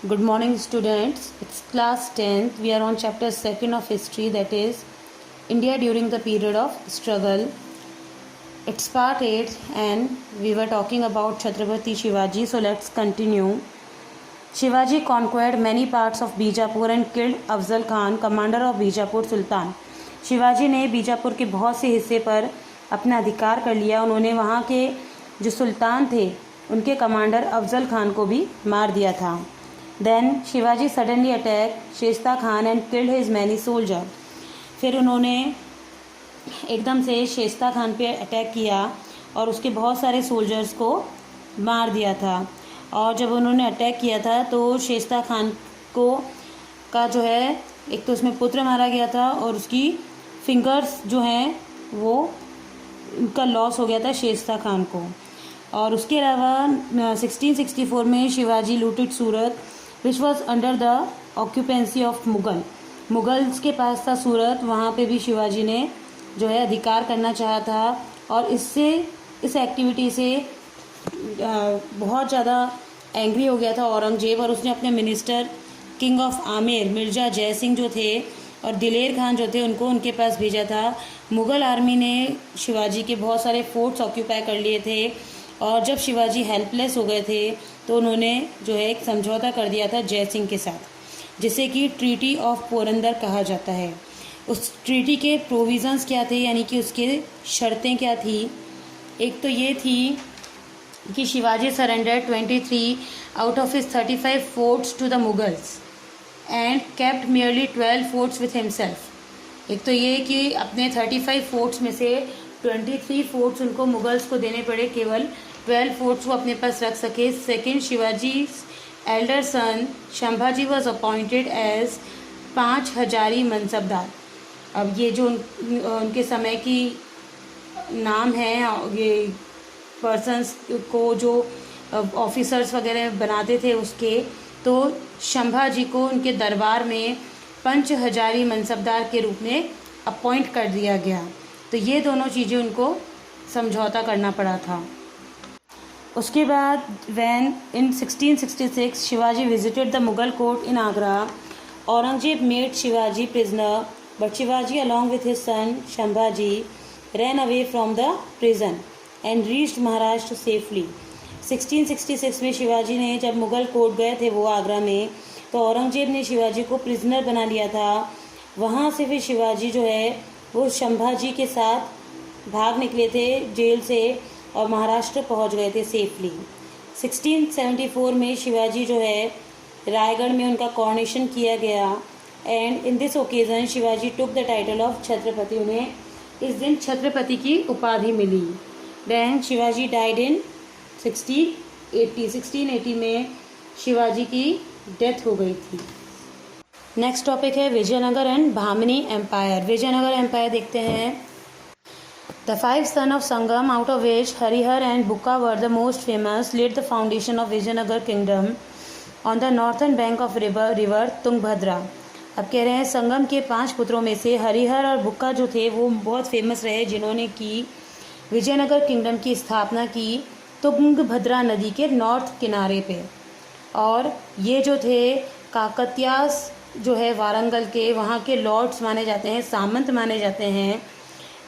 Good morning, students. It's class 10th. We are on chapter 2nd of history, that is India during the period of struggle. It's part 8 and we were talking about Chhatrapati Shivaji. So let's continue. Shivaji conquered many parts of Bijapur and killed Afzal Khan, commander of Bijapur Sultan. Shivaji ने बीजापुर के बहुत से हिस्से पर अपना अधिकार कर लिया. उन्होंने वहाँ के जो सुल्तान थे उनके कमांडर अफजल खान को भी मार दिया था. Then Shivaji suddenly attack Shaista Khan and killed his many soldier. फिर उन्होंने एकदम से शेस्ता खान पे अटैक किया और उसके बहुत सारे सोल्जर्स को मार दिया था. और जब उन्होंने अटैक किया था तो शेस्ता खान को का जो है एक तो उसमें पुत्र मारा गया था और उसकी फिंगर्स जो हैं वो उनका लॉस हो गया था शेस्ता खान को. और उसके अलावा 1664 में Shivaji looted Surat which was under the occupancy of Mughals के पास था सूरत. वहाँ पे भी शिवाजी ने जो है अधिकार करना चाहा था और इस एक्टिविटी से बहुत ज़्यादा एंग्री हो गया था औरंगजेब और उसने अपने minister king of Amer Mirza जय सिंह जो थे और दिलेर खान जो थे उनको उनके पास भेजा था. मुग़ल आर्मी ने शिवाजी के बहुत सारे फोर्ट्स ऑक्यूपाई कर लिए थे और जब शिवाजी हेल्पलेस हो गए थे तो उन्होंने जो है एक समझौता कर दिया था जय सिंह के साथ जिसे कि ट्रीटी ऑफ पोरंदर कहा जाता है. उस ट्रीटी के प्रोविज़न्स क्या थे यानी कि उसके शर्तें क्या थी. एक तो ये थी कि Shivaji surrender 23 out of his 35 forts to the Mughals and kept merely 12 forts with himself. एक तो ये कि अपने 35 फोर्ट्स में से 23 फोर्ट्स उनको मुगल्स को देने पड़े, केवल 12 फोर्ट्स वो अपने पास रख सके. Second, Shivaji elder son Sambhaji was appointed as 5 hazari mansabdar. अब ये जो उनके समय की नाम है, ये पर्सन्स को जो ऑफिसर्स वगैरह बनाते थे उसके, तो शंभाजी को उनके दरबार में 5 हजारी मनसबदार के रूप में अपॉइंट कर दिया गया. तो ये दोनों चीज़ें उनको समझौता करना पड़ा था. उसके बाद van in 1666 Shivaji visited the Mughal court in Agra. Aurangzeb made Shivaji prisoner but Shivaji along with his son Shambhaji ran away from the prison and reached Maharashtra safely. 1666 में शिवाजी ने जब मुग़ल कोर्ट गए थे वो आगरा में, तो औरंगजेब ने शिवाजी को प्रिजनर बना लिया था. वहाँ से फिर शिवाजी जो है वो शंभाजी के साथ भाग निकले थे जेल से और महाराष्ट्र पहुँच गए थे सेफली. 1674 में शिवाजी जो है रायगढ़ में उनका कॉर्नेशन किया गया and in this occasion Shivaji took the title of Chhatrapati. उन्हें इस दिन छत्रपति की उपाधि मिली. देन शिवाजी डाइड इन 1680 में शिवाजी की डेथ हो गई थी. नेक्स्ट टॉपिक है Vijayanagara and Bahmani empire. Vijayanagara empire देखते हैं. The 5 son of Sangama out of which Harihara and Bukka were the most famous led the foundation of Vijayanagara kingdom on the northern bank of river Tungabhadra. अब कह रहे हैं संगम के 5 पुत्रों में से हरिहर और बुक्का जो थे वो बहुत फेमस रहे जिन्होंने की विजयनगर किंगडम की स्थापना की तुंगभद्रा नदी के नॉर्थ किनारे पे. और ये जो थे काकतियास जो है वारंगल के, वहाँ के लॉर्ड्स माने जाते हैं, सामंत माने जाते हैं.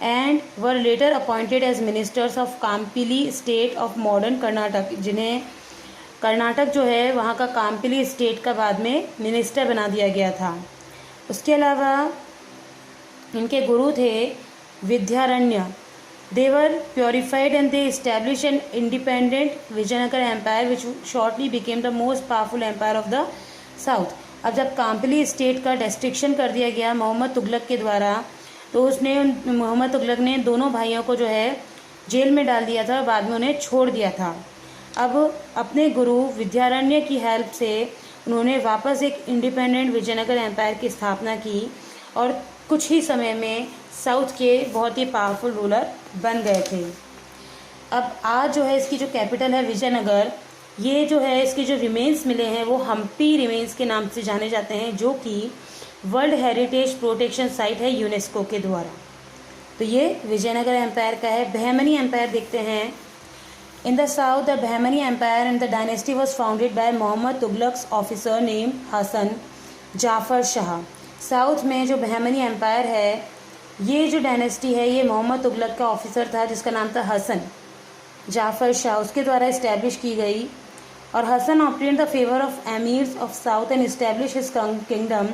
And were later appointed as ministers of Kampili state of modern Karnataka, जिन्हें कर्नाटक जो है वहाँ का काम्पिली स्टेट का बाद में मिनिस्टर बना दिया गया था. उसके अलावा इनके गुरु थे Vidyaranya. They were purified and they established an independent Vijayanagar empire which shortly became the most powerful empire of the south. अब जब काम्पिली स्टेट का डिस्ट्रिक्शन कर दिया गया मोहम्मद तुगलक के द्वारा, तो मोहम्मद तुगलक ने दोनों भाइयों को जो है जेल में डाल दिया था और बाद में उन्हें छोड़ दिया था. अब अपने गुरु विद्यारण्य की हेल्प से उन्होंने वापस एक इंडिपेंडेंट विजयनगर एम्पायर की स्थापना की और कुछ ही समय में साउथ के बहुत ही पावरफुल रूलर बन गए थे. अब आज जो है इसकी जो कैपिटल है विजयनगर, ये जो है इसके जो रिमेन्स मिले हैं वो हम्पी रिमेन्स के नाम से जाने जाते हैं, जो कि वर्ल्ड हेरिटेज प्रोटेक्शन साइट है यूनेस्को के द्वारा. तो ये विजयनगर एम्पायर का है. बहमनी एम्पायर देखते हैं. In the south, the Bahmani Empire and the dynasty was founded by Muhammad Tughlaq's officer named Hassan Jafar Shah. South में जो बहमनी एम्पायर है, ये जो डायनेस्टी है, ये मोहम्मद तुगलक का ऑफिसर था जिसका नाम था हसन जाफ़र शाह, उसके द्वारा इस्टेब्लिश की गई। और Hasan obtained the favour of emirs of south and establish his kingdom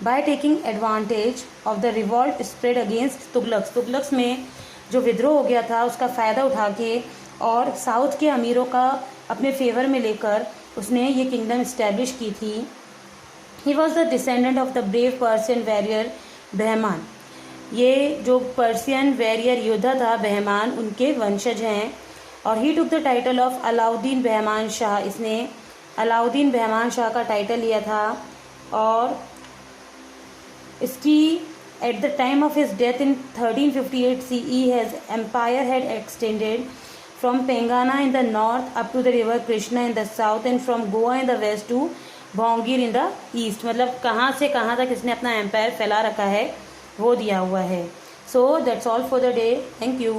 by taking advantage of the revolt spread against Tughlaqs. Tughlaqs में जो विद्रोह हो गया था उसका फ़ायदा उठा के और साउथ के अमीरों का अपने फेवर में लेकर उसने ये किंगडम इस्टेब्लिश की थी। He was the descendant of the brave Persian warrior Bahman. ये जो पर्सियन वॉरियर योद्धा था बहमान, उनके वंशज हैं। और he took the title of Alauddin Bahman Shah. इसने अलाउद्दीन बहमान शाह का टाइटल लिया था। और इसकी at the time of his death in 1358 CE his empire had extended from Pengana in the north up to the river Krishna in the south and from Goa in the west to Bhongir in the east. मतलब कहाँ से कहाँ तक इसने अपना empire फैला रखा है वो दिया हुआ है। So that's all for the day. Thank you.